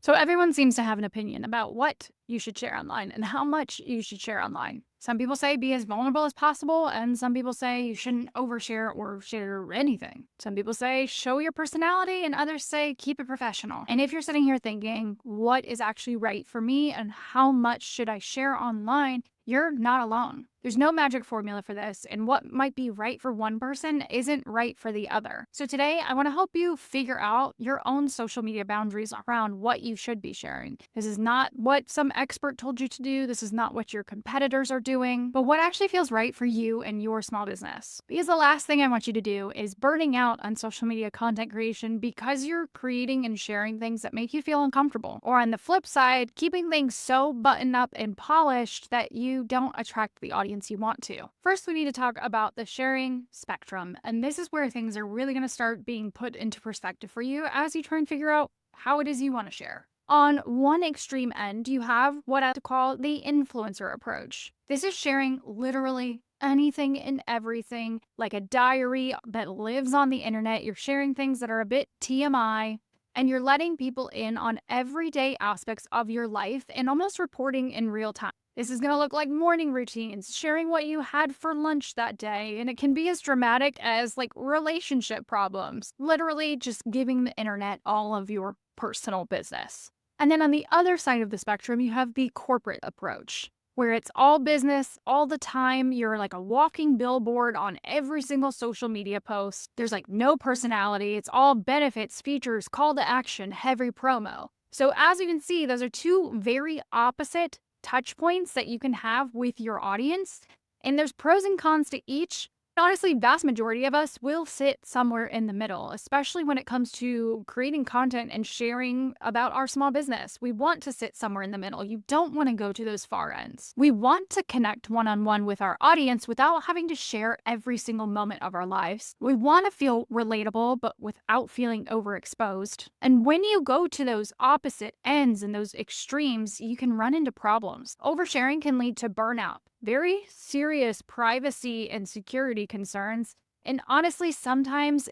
So everyone seems to have an opinion about what you should share online and how much you should share online. Some people say be as vulnerable as possible, and some people say you shouldn't overshare or share anything. Some people say show your personality, and others say keep it professional. And if you're sitting here thinking, what is actually right for me and how much should I share online? You're not alone. There's no magic formula for this, and what might be right for one person isn't right for the other. So today, I want to help you figure out your own social media boundaries around what you should be sharing. This is not what some expert told you to do. This is not what your competitors are doing, but what actually feels right for you and your small business. Because the last thing I want you to do is burning out on social media content creation because you're creating and sharing things that make you feel uncomfortable. Or on the flip side, keeping things so buttoned up and polished that you don't attract the audience you want to. First, we need to talk about the sharing spectrum, and this is where things are really going to start being put into perspective for you as you try and figure out how it is you want to share. On one extreme end, you have what I like to call the influencer approach. This is sharing literally anything and everything, like a diary that lives on the internet. You're sharing things that are a bit TMI, and you're letting people in on everyday aspects of your life and almost reporting in real time. This is going to look like morning routines, sharing what you had for lunch that day, and it can be as dramatic as like relationship problems. Literally just giving the internet all of your personal business. And then on the other side of the spectrum, you have the corporate approach, where it's all business all the time. You're like a walking billboard on every single social media post. There's like no personality. It's all benefits, features, call to action, heavy promo. So as you can see, those are two very opposite touch points that you can have with your audience. And there's pros and cons to each. Honestly, vast majority of us will sit somewhere in the middle, especially when it comes to creating content and sharing about our small business. We want to sit somewhere in the middle. You don't want to go to those far ends. We want to connect one-on-one with our audience without having to share every single moment of our lives. We want to feel relatable, but without feeling overexposed. And when you go to those opposite ends and those extremes, you can run into problems. Oversharing can lead to burnout, very serious privacy and security concerns, and honestly, sometimes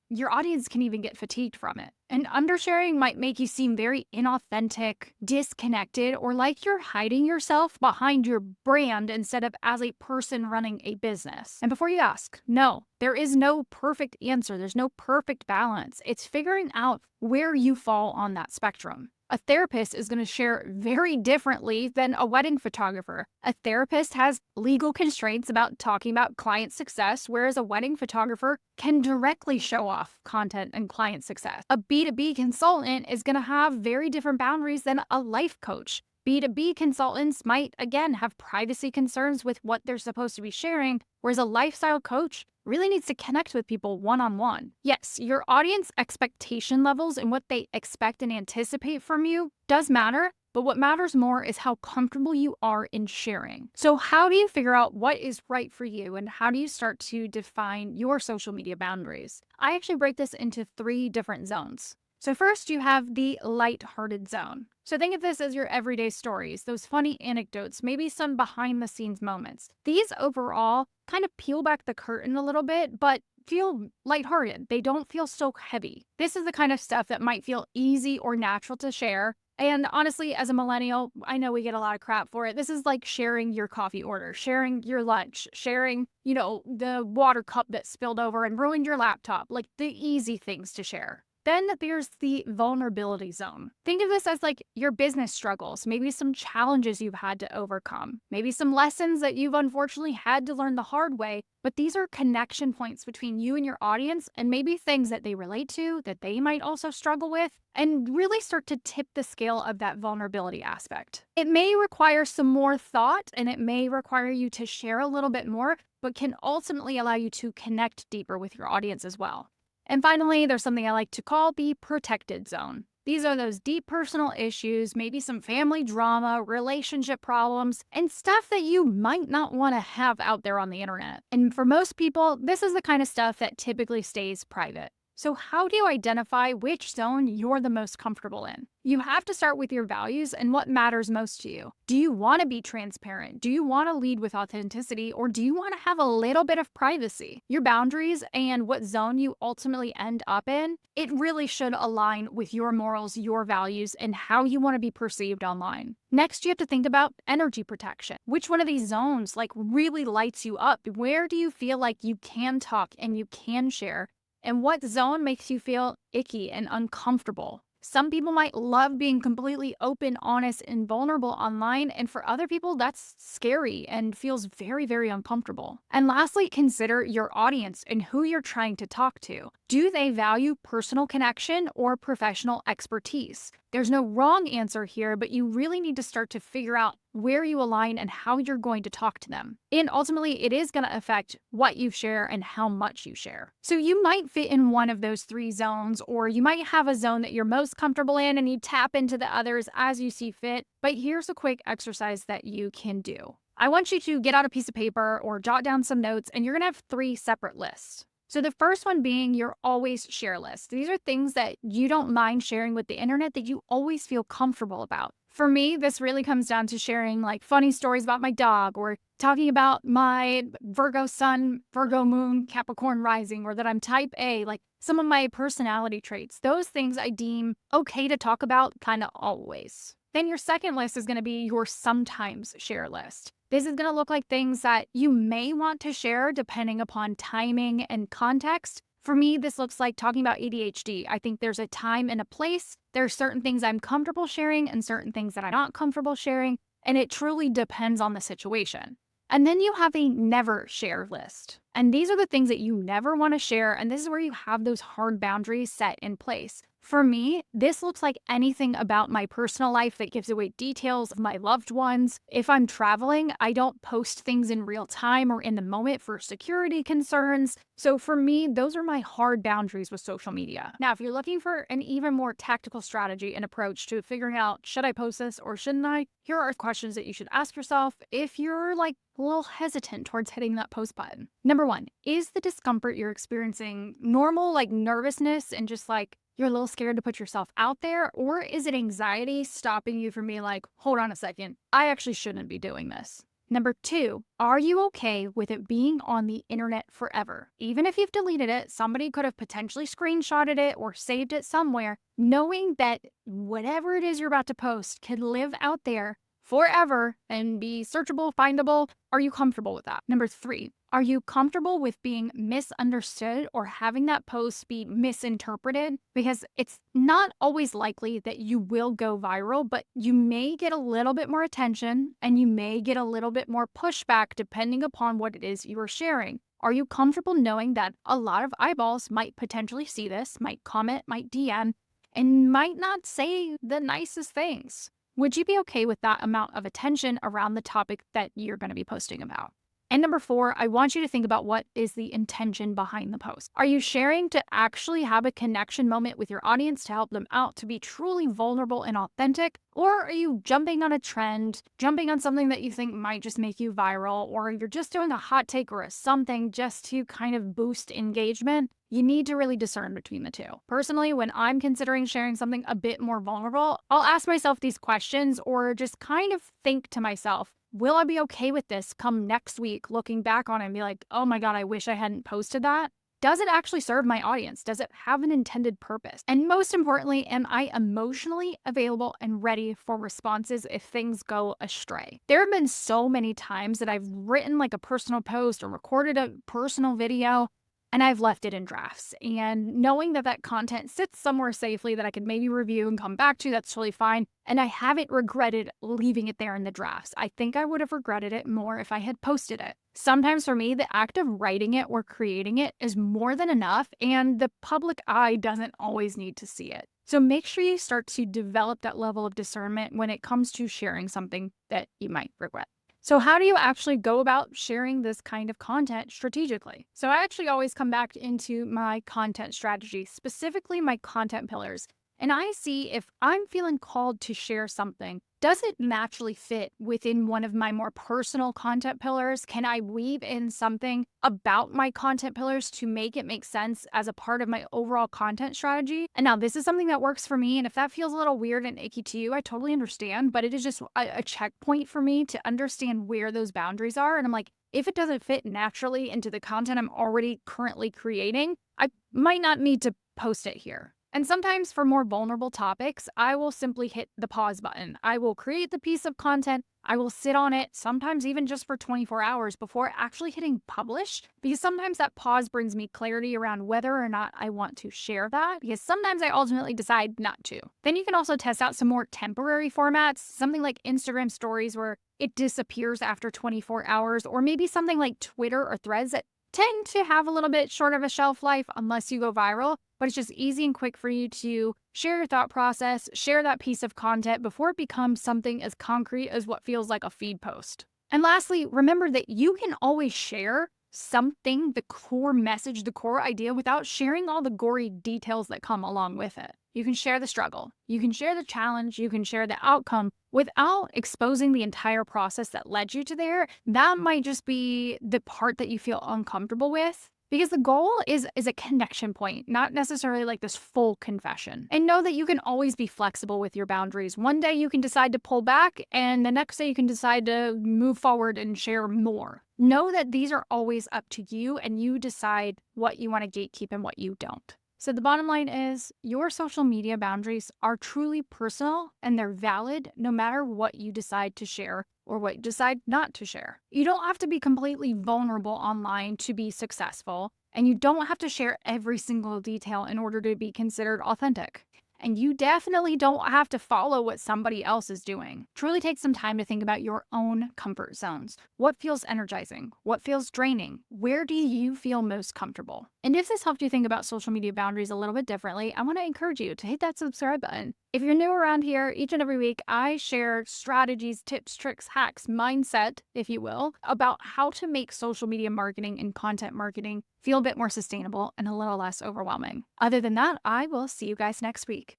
your audience can even get fatigued from it. And undersharing might make you seem very inauthentic, disconnected, or like you're hiding yourself behind your brand instead of as a person running a business. And before you ask, no, there is no perfect answer. There's no perfect balance. It's figuring out where you fall on that spectrum. A therapist is going to share very differently than a wedding photographer. A therapist has legal constraints about talking about client success, whereas a wedding photographer can directly show off content and client success. A B2B consultant is going to have very different boundaries than a life coach. B2B consultants might, again, have privacy concerns with what they're supposed to be sharing, whereas a lifestyle coach really needs to connect with people one-on-one. Yes, your audience expectation levels and what they expect and anticipate from you does matter, but what matters more is how comfortable you are in sharing. So how do you figure out what is right for you, and how do you start to define your social media boundaries? I actually break this into 3 different zones. So first, you have the lighthearted zone. So think of this as your everyday stories, those funny anecdotes, maybe some behind the scenes moments. These overall kind of peel back the curtain a little bit, but feel lighthearted. They don't feel so heavy. This is the kind of stuff that might feel easy or natural to share. And honestly, as a millennial, I know we get a lot of crap for it. This is like sharing your coffee order, sharing your lunch, sharing, the water cup that spilled over and ruined your laptop, like the easy things to share. Then there's the vulnerability zone. Think of this as like your business struggles, maybe some challenges you've had to overcome, maybe some lessons that you've unfortunately had to learn the hard way, but these are connection points between you and your audience, and maybe things that they relate to, that they might also struggle with, and really start to tip the scale of that vulnerability aspect. It may require some more thought, and it may require you to share a little bit more, but can ultimately allow you to connect deeper with your audience as well. And finally, there's something I like to call the protected zone. These are those deep personal issues, maybe some family drama, relationship problems, and stuff that you might not want to have out there on the internet. And for most people, this is the kind of stuff that typically stays private. So how do you identify which zone you're the most comfortable in? You have to start with your values and what matters most to you. Do you want to be transparent? Do you want to lead with authenticity? Or do you want to have a little bit of privacy? Your boundaries and what zone you ultimately end up in, it really should align with your morals, your values, and how you want to be perceived online. Next, you have to think about energy protection. Which one of these zones really lights you up? Where do you feel like you can talk and you can share? And what zone makes you feel icky and uncomfortable? Some people might love being completely open, honest, and vulnerable online, and for other people, that's scary and feels very, very uncomfortable. And lastly, consider your audience and who you're trying to talk to. Do they value personal connection or professional expertise? There's no wrong answer here, but you really need to start to figure out where you align and how you're going to talk to them. And ultimately, it is going to affect what you share and how much you share. So you might fit in one of those three zones, or you might have a zone that you're most comfortable in and you tap into the others as you see fit. But here's a quick exercise that you can do. I want you to get out a piece of paper or jot down some notes, and you're going to have three separate lists. So the first one being your always share list. These are things that you don't mind sharing with the internet that you always feel comfortable about. For me, this really comes down to sharing funny stories about my dog, or talking about my Virgo sun, Virgo moon, Capricorn rising, or that I'm type A, some of my personality traits. Those things I deem okay to talk about kind of always. Then your second list is going to be your sometimes share list. This is going to look like things that you may want to share depending upon timing and context. For me, this looks like talking about ADHD. I think there's a time and a place. There are certain things I'm comfortable sharing and certain things that I'm not comfortable sharing, and it truly depends on the situation. And then you have a never share list. And these are the things that you never want to share, and this is where you have those hard boundaries set in place. For me, this looks like anything about my personal life that gives away details of my loved ones. If I'm traveling, I don't post things in real time or in the moment for security concerns. So for me, those are my hard boundaries with social media. Now, if you're looking for an even more tactical strategy and approach to figuring out, should I post this or shouldn't I? Here are questions that you should ask yourself if you're a little hesitant towards hitting that post button. Number one, is the discomfort you're experiencing normal, nervousness and just you're a little scared to put yourself out there? Or is it anxiety stopping you from being hold on a second, I actually shouldn't be doing this? Number two, are you okay with it being on the internet forever? Even if you've deleted it, somebody could have potentially screenshotted it or saved it somewhere. Knowing that whatever it is you're about to post could live out there forever and be searchable, findable, are you comfortable with that? Number three, are you comfortable with being misunderstood or having that post be misinterpreted? Because it's not always likely that you will go viral, but you may get a little bit more attention and you may get a little bit more pushback depending upon what it is you are sharing. Are you comfortable knowing that a lot of eyeballs might potentially see this, might comment, might DM, and might not say the nicest things? Would you be okay with that amount of attention around the topic that you're going to be posting about? And number four, I want you to think about what is the intention behind the post. Are you sharing to actually have a connection moment with your audience to help them out to be truly vulnerable and authentic? Or are you jumping on a trend, jumping on something that you think might just make you viral, or you're just doing a hot take or a something just to kind of boost engagement? You need to really discern between the two. Personally, when I'm considering sharing something a bit more vulnerable, I'll ask myself these questions or just kind of think to myself, will I be okay with this come next week, looking back on it and be like, oh my God, I wish I hadn't posted that? Does it actually serve my audience? Does it have an intended purpose? And most importantly, am I emotionally available and ready for responses if things go astray? There have been so many times that I've written a personal post or recorded a personal video and I've left it in drafts. And knowing that that content sits somewhere safely that I could maybe review and come back to, that's totally fine. And I haven't regretted leaving it there in the drafts. I think I would have regretted it more if I had posted it. Sometimes for me, the act of writing it or creating it is more than enough, and the public eye doesn't always need to see it. So make sure you start to develop that level of discernment when it comes to sharing something that you might regret. So how do you actually go about sharing this kind of content strategically? So I actually always come back into my content strategy, specifically my content pillars. And I see if I'm feeling called to share something, does it naturally fit within one of my more personal content pillars? Can I weave in something about my content pillars to make it make sense as a part of my overall content strategy? And now this is something that works for me. And if that feels a little weird and icky to you, I totally understand. But it is just a checkpoint for me to understand where those boundaries are. And I'm like, if it doesn't fit naturally into the content I'm already currently creating, I might not need to post it here. And sometimes for more vulnerable topics, I will simply hit the pause button. I will create the piece of content. I will sit on it, sometimes even just for 24 hours before actually hitting publish, because sometimes that pause brings me clarity around whether or not I want to share that, because sometimes I ultimately decide not to. Then you can also test out some more temporary formats, something like Instagram stories where it disappears after 24 hours, or maybe something like Twitter or Threads that tend to have a little bit short of a shelf life unless you go viral, but it's just easy and quick for you to share your thought process, share that piece of content before it becomes something as concrete as what feels like a feed post. And lastly, remember that you can always share something, the core message, the core idea, without sharing all the gory details that come along with it. You can share the struggle, you can share the challenge, you can share the outcome without exposing the entire process that led you to there. That might just be the part that you feel uncomfortable with. Because the goal is a connection point, not necessarily like this full confession. And know that you can always be flexible with your boundaries. One day you can decide to pull back, and the next day you can decide to move forward and share more. Know that these are always up to you, and you decide what you want to gatekeep and what you don't. So the bottom line is your social media boundaries are truly personal, and they're valid no matter what you decide to share or what you decide not to share. You don't have to be completely vulnerable online to be successful, and you don't have to share every single detail in order to be considered authentic. And you definitely don't have to follow what somebody else is doing. Truly take some time to think about your own comfort zones. What feels energizing? What feels draining? Where do you feel most comfortable? And if this helped you think about social media boundaries a little bit differently, I want to encourage you to hit that subscribe button. If you're new around here, each and every week, I share strategies, tips, tricks, hacks, mindset, if you will, about how to make social media marketing and content marketing feel a bit more sustainable and a little less overwhelming. Other than that, I will see you guys next week.